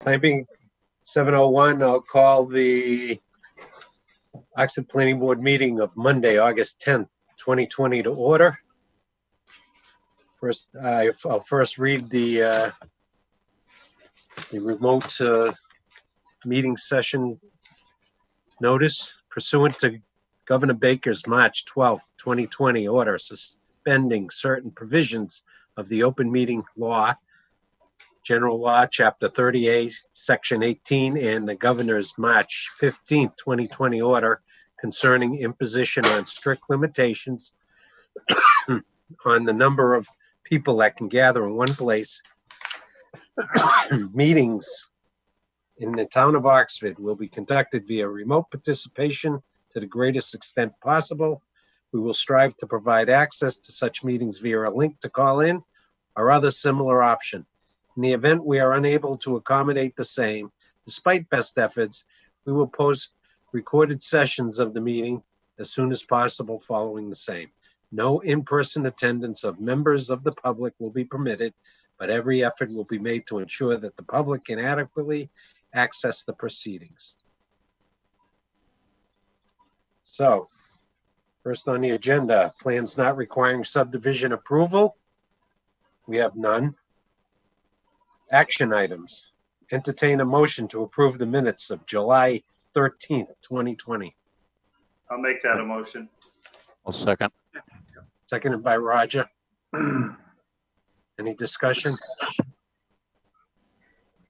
Time being 7:01, I'll call the Oxford Planning Board meeting of Monday, August 10th, 2020 to order. First, I'll first read the remote meeting session notice pursuant to Governor Baker's March 12th, 2020 order suspending certain provisions of the open meeting law, General Law, Chapter 38, Section 18, and the Governor's March 15th, 2020 order concerning imposition on strict limitations on the number of people that can gather in one place. Meetings in the town of Oxford will be conducted via remote participation to the greatest extent possible. We will strive to provide access to such meetings via a link to call in or other similar option. In the event we are unable to accommodate the same, despite best efforts, we will post recorded sessions of the meeting as soon as possible following the same. No in-person attendance of members of the public will be permitted, but every effort will be made to ensure that the public can adequately access the proceedings. So, first on the agenda, plans not requiring subdivision approval. We have none. Action items. Entertain a motion to approve the minutes of July 13th, 2020. I'll make that a motion. I'll second. Seconded by Roger. Any discussion?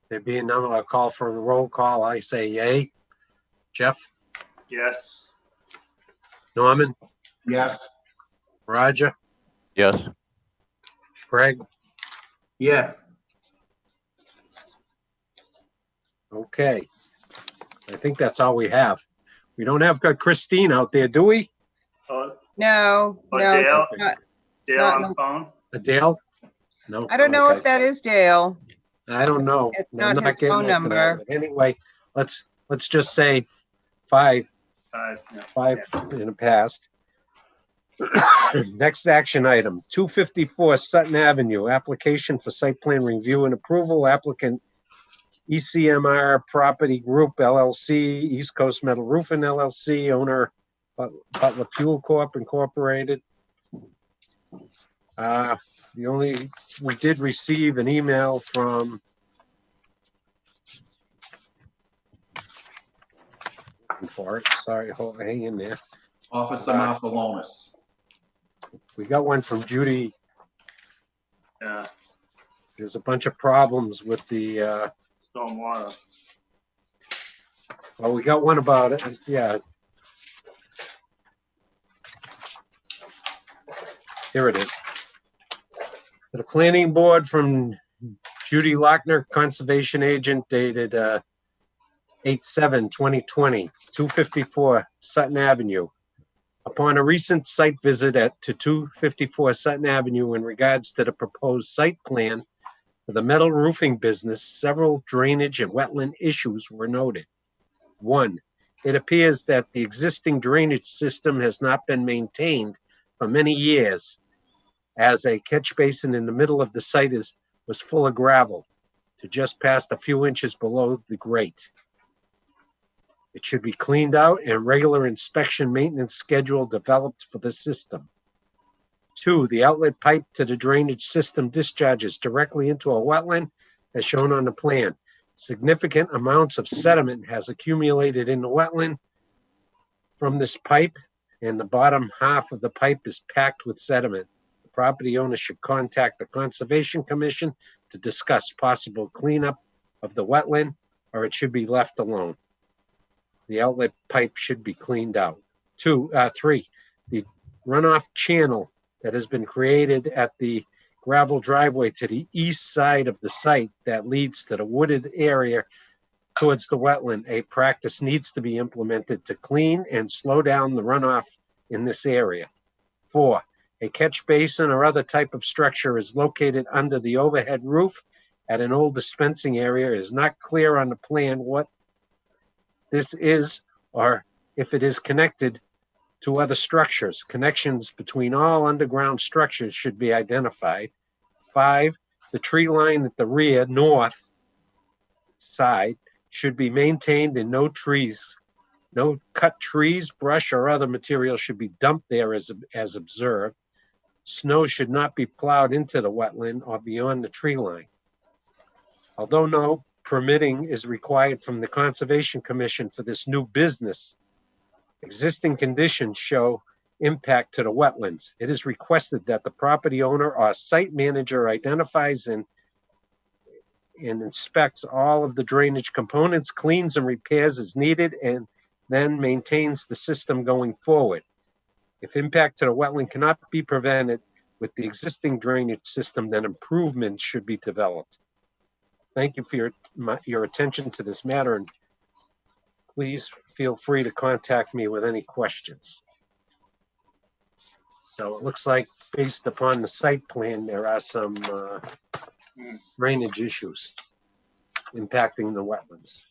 There being none, I'll call for a roll call. I say yay. Jeff? Yes. Norman? Yes. Roger? Yes. Greg? Yes. Okay. I think that's all we have. We don't have Christine out there, do we? No, Oh, no. Dale? not- Dale not- on the phone? Dale? No. I don't know Okay. if that is Dale. I don't know. It's I'm not his getting phone into that. number. But anyway, let's just say five Yeah. in the past. Next action item, 254 Sutton Avenue, application for site plan review and approval. Applicant ECMR Property Group LLC, East Coast Metal Roofing LLC, owner Butler Fuel Corp Incorporated. We did receive an email from hang in there. Officer Martholonis. We got one from Judy. Yeah. There's a bunch of problems with the Stormwater. well, we got one about it. Yeah. Here it is. The planning board from Judy Lochner, conservation agent, dated 8/7/2020, 254 Sutton Avenue. Upon a recent site visit to 254 Sutton Avenue in regards to the proposed site plan for the metal roofing business, several drainage and wetland issues were noted. 1, it appears that the existing drainage system has not been maintained for many years, as a catch basin in the middle of the site was full of gravel to just past a few inches below the grate. It should be cleaned out and regular inspection maintenance schedule developed for the system. 2, the outlet pipe to the drainage system discharges directly into a wetland as shown on the plan. Significant amounts of sediment has accumulated in the wetland from this pipe, and the bottom half of the pipe is packed with sediment. The property owner should contact the Conservation Commission to discuss possible cleanup of the wetland, or it should be left alone. The outlet pipe should be cleaned out. 3, the runoff channel that has been created at the gravel driveway to the east side of the site that leads to the wooded area towards the wetland. A practice needs to be implemented to clean and slow down the runoff in this area. 4, a catch basin or other type of structure is located under the overhead roof at an old dispensing area. It is not clear on the plan what this is or if it is connected to other structures. Connections between all underground structures should be identified. 5, the tree line at the rear north side should be maintained and no cut trees, brush, or other material should be dumped there as observed. Snow should not be plowed into the wetland or beyond the tree line. Although no permitting is required from the Conservation Commission for this new business, existing conditions show impact to the wetlands. It is requested that the property owner or site manager identifies and inspects all of the drainage components, cleans and repairs as needed, and then maintains the system going forward. If impact to the wetland cannot be prevented with the existing drainage system, then improvements should be developed. Thank you for your attention to this matter, and please feel free to contact me with any questions. So it looks like based upon the site plan, there are some drainage issues impacting the wetlands.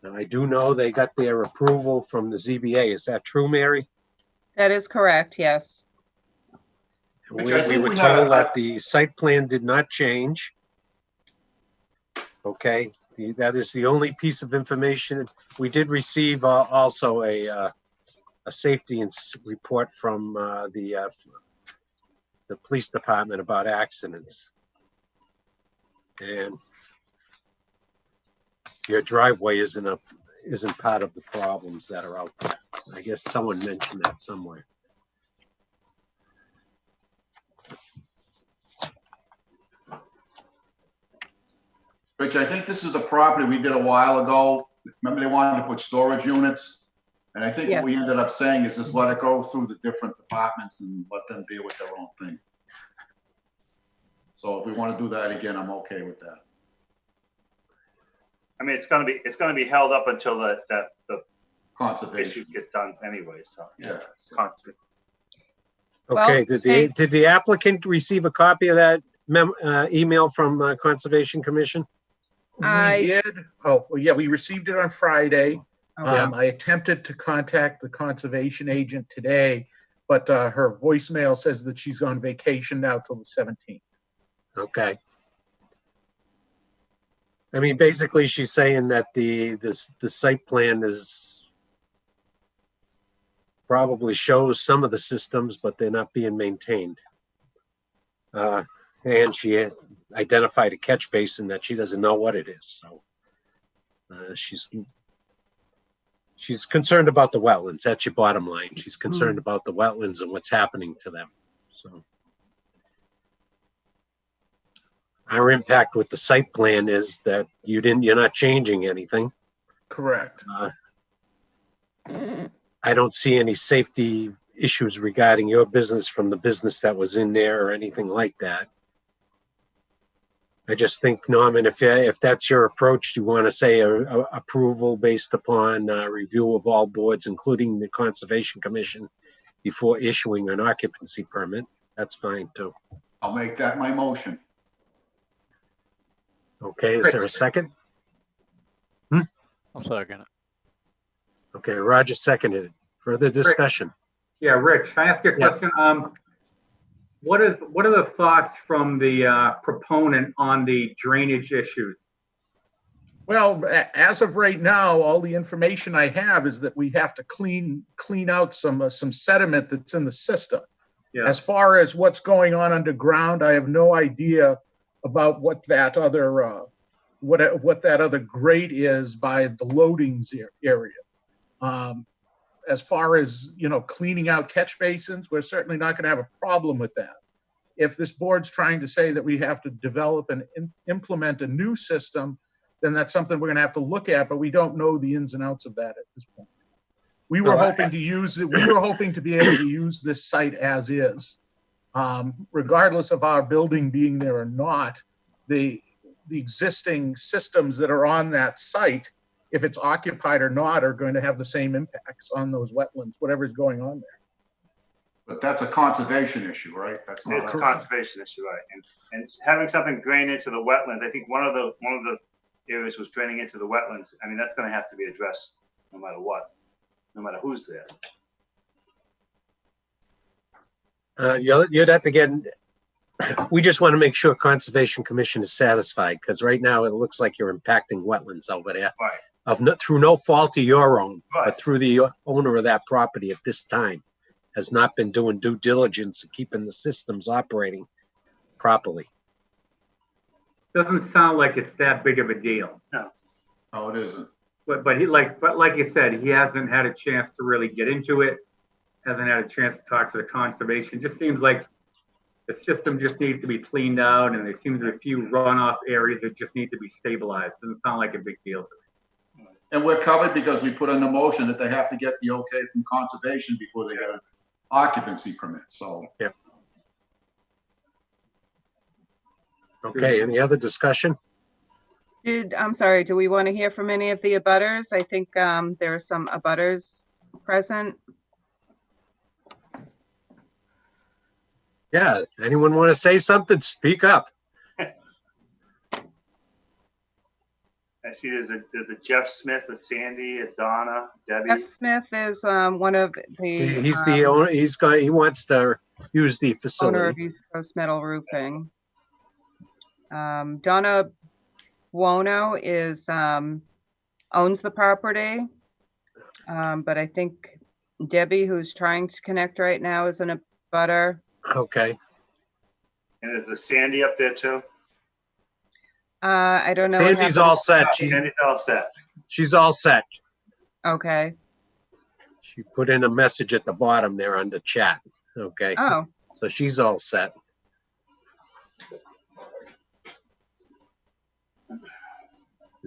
Now, I do know they got their approval from the ZBA. Is that true, Mary? That is correct, yes. Which I We think were we have told a- that the site plan did not change. Okay, that is the only piece of information. We did receive also a safety report from the police department about accidents. And your driveway isn't part of the problems that are out there. I guess someone mentioned that somewhere. Rich, I think this is the property we did a while ago. Remember they wanted to put storage units? And I think what we Yes. ended up saying is just let it go through the different departments and let them deal with their own thing. So if we want to do that again, I'm okay with that. I mean, it's gonna be held up until the issue Conservation. gets done anyway, so. Yeah. Well, Okay, hey- did the applicant receive a copy of that email from Conservation Commission? I- We did. Oh, well, yeah, we received it on Friday. Okay. I attempted to contact the conservation agent today, but her voicemail says that she's on vacation now till the 17th. Okay. I mean, basically, she's saying that the site plan probably shows some of the systems, but they're not being maintained. And she identified a catch basin that she doesn't know what it is, so she's concerned about the wetlands. That's your bottom line. She's concerned about the wetlands and what's happening to them, so. Our impact with the site plan is that you're not changing anything. Correct. I don't see any safety issues regarding your business from the business that was in there or anything like that. I just think, Norman, if that's your approach, you want to say approval based upon review of all boards, including the Conservation Commission, before issuing an occupancy permit, that's fine too. I'll make that my motion. Okay, is there a second? I'll second it. Okay, Roger seconded it. Further discussion? Yeah, Rich, can I ask you a Yeah. question? What are the thoughts from the proponent on the drainage issues? Well, as of right now, all the information I have is that we have to clean out some sediment that's in the system. Yeah. As far as what's going on underground, I have no idea about what that other grate is by the loadings area. As far as, cleaning out catch basins, we're certainly not going to have a problem with that. If this board's trying to say that we have to develop and implement a new system, then that's something we're going to have to look at, but we don't know the ins and outs of that at this point. We were hoping to use it. We were hoping to be able to use this site as is. Regardless of our building being there or not, the existing systems that are on that site, if it's occupied or not, are going to have the same impacts on those wetlands, whatever's going on there. But that's a conservation issue, right? That's not. It's a conservation issue, right? And having something drain into the wetland, I think one of the areas was draining into the wetlands. I mean, that's going to have to be addressed no matter what, no matter who's there. You'd have to get we just want to make sure Conservation Commission is satisfied, because right now it looks like you're impacting wetlands over there. Right. Through no fault of your own, Right. but through the owner of that property at this time has not been doing due diligence of keeping the systems operating properly. Doesn't sound like it's that big of a deal. No, it isn't. But like you said, he hasn't had a chance to really get into it. Hasn't had a chance to talk to the conservation. Just seems like the system just needs to be cleaned out, and there seems to be a few runoff areas that just need to be stabilized. Doesn't sound like a big deal to me. And we're covered because we put in the motion that they have to get the okay from conservation before they get an occupancy permit, so. Okay, any other discussion? I'm sorry, do we want to hear from any of the abutters? I think there are some abutters present. Yeah, anyone want to say something? Speak up. I see there's a Jeff Smith, a Sandy, a Donna, Debbie. Jeff Smith is one of the He's the owner, he wants to use the owner of facility. East Coast Metal Roofing. Donna Buono is owns the property, but I think Debbie, who's trying to connect right now, is in a butter. Okay, And there's a Sandy up there too. I don't know. what Sandy's happened. all set. Sandy's all set. She's all set. Okay. She put in a message at the bottom there under chat. Okay, Oh, so she's all set.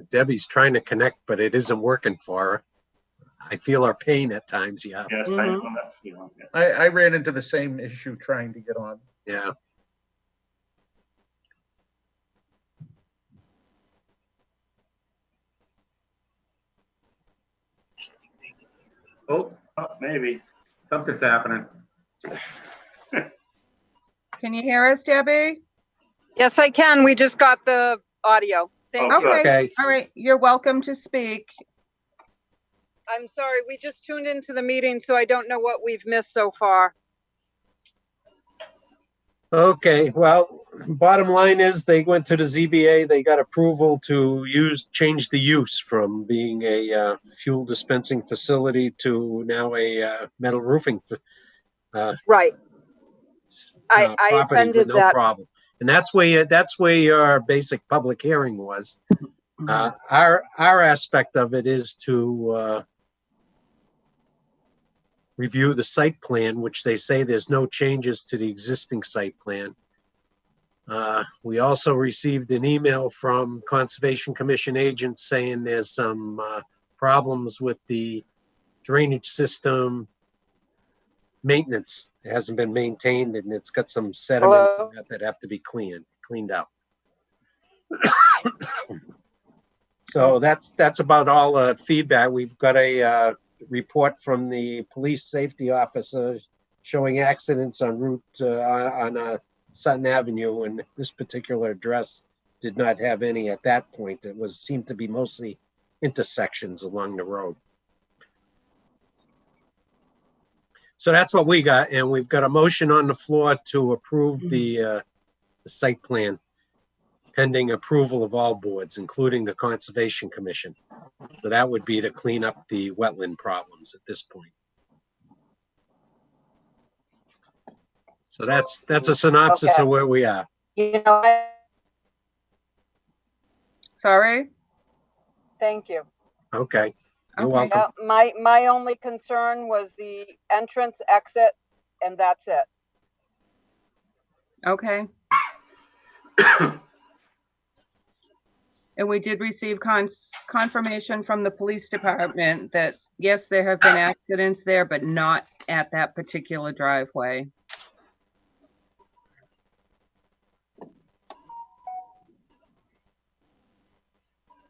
Debbie's trying to connect, but it isn't working for her. I feel her pain at times, yeah. Yes, I know that feeling. Yeah. I ran into the same issue trying to get on. Yeah. Oh, Oh, maybe. something's happening. can you hear us, Debbie? Yes, I can. We just got the audio. Thank Oh, you. good. Okay, Okay. all right. You're welcome to speak. I'm sorry, we just tuned into the meeting, so I don't know what we've missed so far. Okay, well, bottom line is they went to the ZBA, they got approval to change the use from being a fuel dispensing facility to now a metal roofing Right. I property with attended no that. problem. And that's where your basic public hearing was. Our aspect of it is to review the site plan, which they say there's no changes to the existing site plan. We also received an email from Conservation Commission agents saying there's some problems with the drainage system maintenance. It hasn't been maintained and it's got some sediments in it that have to be cleaned out. So that's about all the feedback. We've got a report from the police safety officer showing accidents on on Sutton Avenue, and this particular address did not have any at that point. It seemed to be mostly intersections along the road. So that's what we got, and we've got a motion on the floor to approve the site plan pending approval of all boards, including the Conservation Commission. So that would be to clean up the wetland problems at this point. So that's a synopsis Okay. of where we are. You know, Sorry? thank you. Okay, you're Okay. welcome. Yeah, my only concern was the entrance, exit, and that's it. Okay. And we did receive confirmation from the police department that, yes, there have been accidents there, but not at that particular driveway.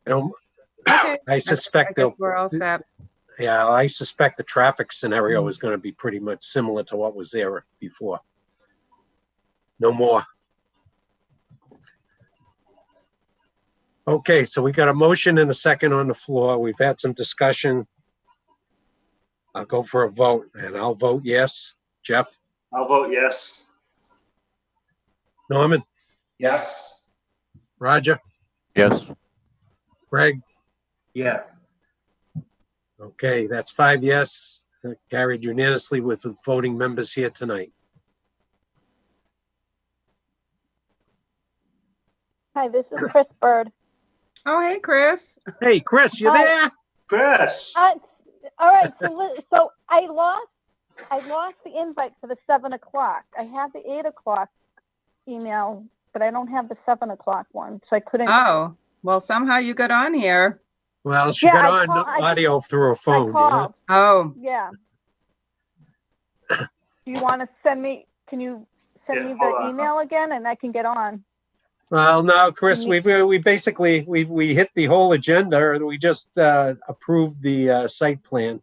Okay. I suspect I guess we're all set. I suspect the traffic scenario is going to be pretty much similar to what was there before. No more. Okay, so we got a motion and a second on the floor. We've had some discussion. I'll go for a vote, and I'll vote yes. Jeff? I'll vote yes. Norman, Yes. Roger, Yes. Greg. Yes. Okay, that's 5 yes, carried unanimously with the voting members here tonight. Hi, this is Chris Bird. Oh, hey, Chris. Hey, Chris, you Hi. there? Chris, All right, so I lost the invite for the 7 o'clock. I have the 8 o'clock email, but I don't have the 7 o'clock one, so I couldn't. Oh, well, somehow you got on here. Well, she Yeah, got I on call- I- audio through her I phone. Yeah? called. Oh, Yeah. Do you want to send me? Can you send Yeah, me hold the on. email again, and I can get on? Well, no, Chris, Can we basically, we hit the whole agenda. We just approved the site plan.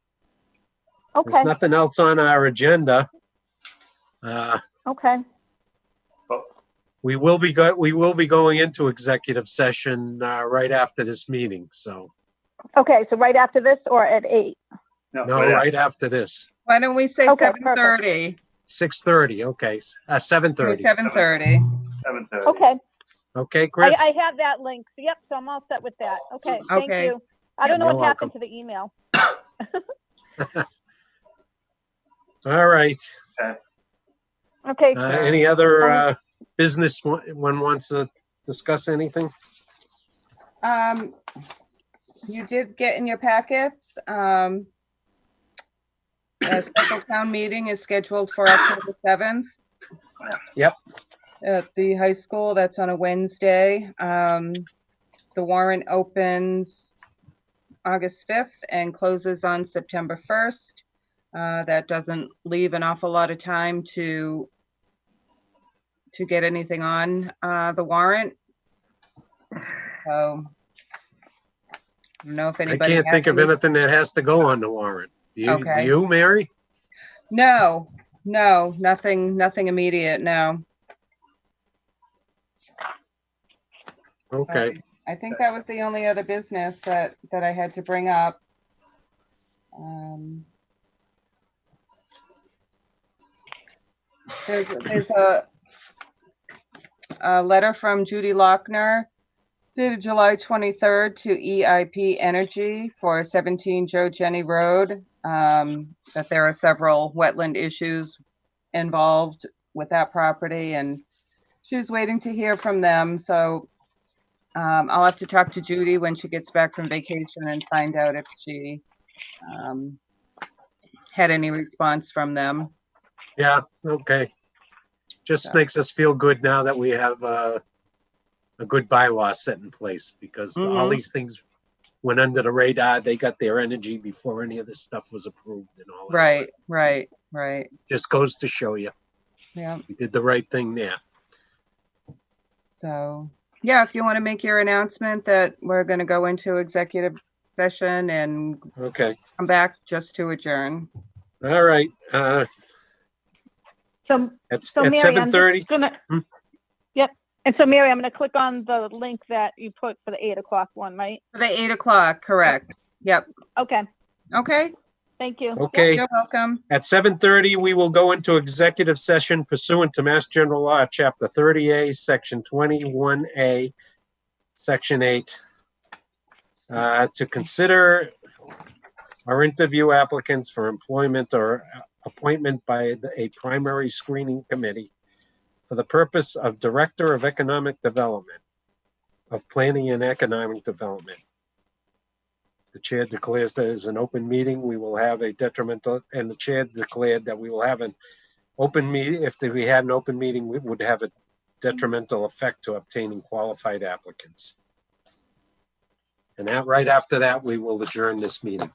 Okay. There's nothing else on our agenda. Okay. We will be going into executive session right after this meeting. So Okay. So right after this, or at 8? no, right right after this, why don't we say Okay, 7:30? 6:30. Okay, 7:30. 7:30. 7:30. Okay. Okay, Chris. I have that link. So, yep. So I'm all set with that. Okay. Thank Okay. you. I don't know You're what happened to the email. All right. Okay. Any other business one wants to discuss anything? You did get in your packets. A special town meeting is scheduled for October 7th. Yep. At the high school, that's on a Wednesday. The warrant opens August 5th and closes on September 1st. That doesn't leave an awful lot of time to get anything on the warrant. So I don't know if I anybody. can't has think of any- anything that has to go on the warrant. Do you, Okay. do you, Mary? No, nothing immediate, no. Okay. I think that was the only other business that I had to bring up. There's a letter from Judy Lochner dated July 23rd to EIP Energy for 17 Joe Jenny Road, that there are several wetland issues involved with that property, and she's waiting to hear from them. So I'll have to talk to Judy when she gets back from vacation and find out if she had any response from them. Yeah, okay. Just Yeah. makes us feel good now that we have a good bylaw set in place, because all Mhm. these things went under the radar. They got their energy before any of this stuff was approved and all that. Right. Just goes to show you, Yeah. we did the right thing there. So, yeah, if you want to make your announcement that we're going to go into executive session and Okay, come back just to adjourn. all right. So At So Mary, I'm 7:30. just gonna, Hmm? Yep. And so Mary, I'm gonna click on the link that you put for the 8 o'clock one, right? For the 8 o'clock, correct. Yep. Okay, Okay, thank you. Okay, you're welcome. at 7:30, we will go into executive session pursuant to Mass General Law, Chapter 30A, Section 21A, Section 8, to consider or interview applicants for employment or appointment by a primary screening committee for the purpose of Director of Economic Development, of Planning and Economic Development. The chair declares that as an open meeting, we will have a detrimental, and the chair declared that we will have an open meeting. If we had an open meeting, we would have a detrimental effect to obtaining qualified applicants. And that, right after that, we will adjourn this meeting.